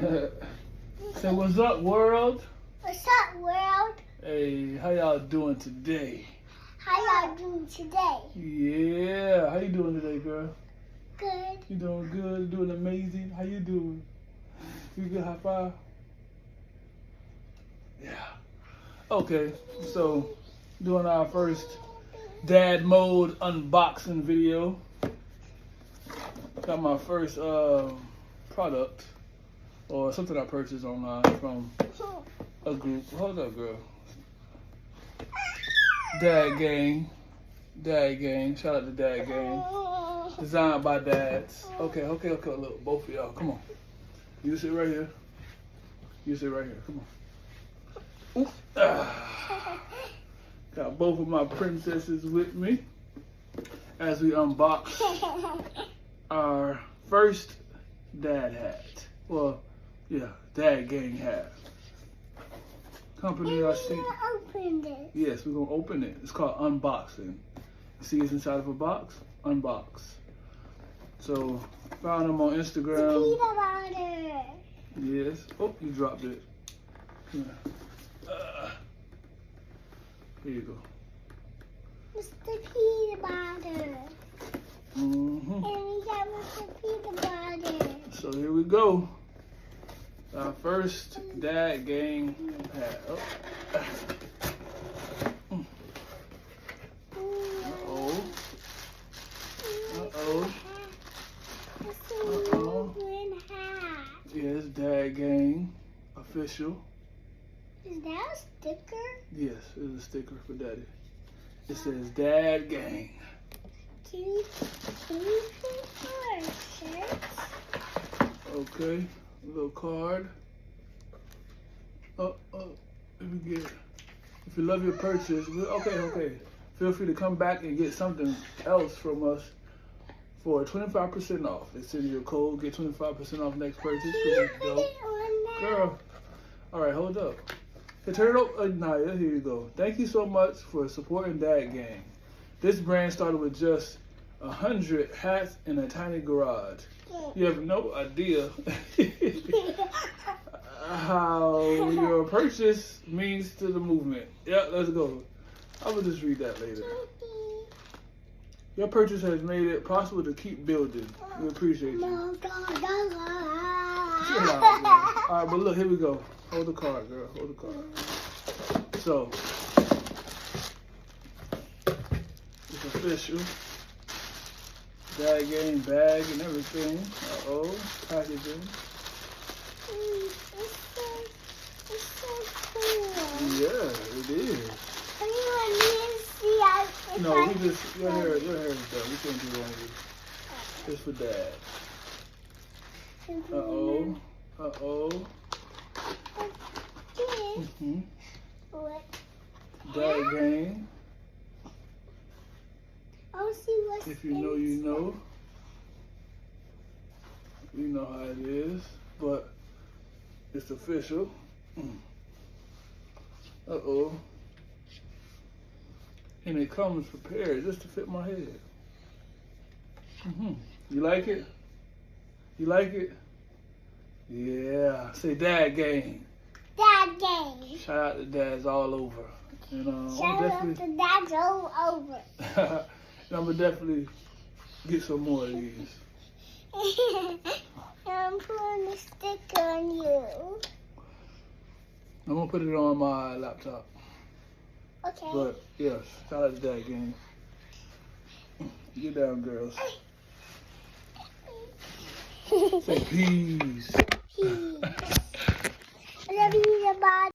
Say, what's up, world? What's up, world? Hey, how y'all doing today? How y'all doing today? Yeah, how you doing today, girl? Good. You doing good? You doing amazing? How you doing? You good? High five? Yeah. Okay, so doing our first dad mode unboxing video. Got my first product or something I purchased online from a group. Hold up, girl. Dad Gang. Dad Gang. Shout out to Dad Gang. Designed by dads. Okay. Look, both of y'all. Come on. You sit right here. You sit right here. Come on. Ooh. Got both of my princesses with me as we unbox our first dad hat. Well, yeah, Dad Gang hat. Company I see. Open this. Yes, we're gonna open it. It's called unboxing. See, it's inside of a box. Unbox. So found them on Instagram. Peanut butter. Yes. Oh, you dropped it. Here you go. Mr. Peanut Butter. Mm-hmm. And we got Mr. Peanut Butter. So here we go. Our first Dad Gang hat. Oh. Uh-oh. Uh-oh. Uh-oh. Yes, Dad Gang. Official. Is that a sticker? Yes, it's a sticker for Daddy. It says Dad Gang. Can you put our shirts? Okay, a little card. Let me get it. If you love your purchase, okay. Feel free to come back and get something else from us for 25% off. They send you a code, get 25% off next purchase. Can you put it on there? Girl, all right, hold up. Hey, turn it over, Naya. Here you go. Thank you so much for supporting Dad Gang. This brand started with just 100 hats in a tiny garage. You have no idea how your purchase means to the movement. Yeah, let's go. I will just read that later. Your purchase has made it possible to keep building. We appreciate you. Chill out, girl. All right, but look, here we go. Hold the card, girl. Hold the card. So, it's official. Dad Gang bag and everything. Uh-oh, packaging. It's so cool. Yeah, it is. Can you let me see if No, I we just, your hair is done. We can't do that with you. It's for Dad. Uh-oh. Mm-hmm. What? Dad Gang. I'll see what's If you know, you know. You know how it is. But it's official. Uh-oh. And it comes prepared just to fit my head. You like it? You like it? Yeah. Say Dad Gang. Dad Gang. Shout out to dads all over. And Shout out to dads all over. I'm gonna definitely get some more of these. I'm putting a sticker on you. I'm gonna put it on my laptop. Okay. But yes, shout out to Dad Gang. Get down, girls. Say peace. Peace. I love you, bye.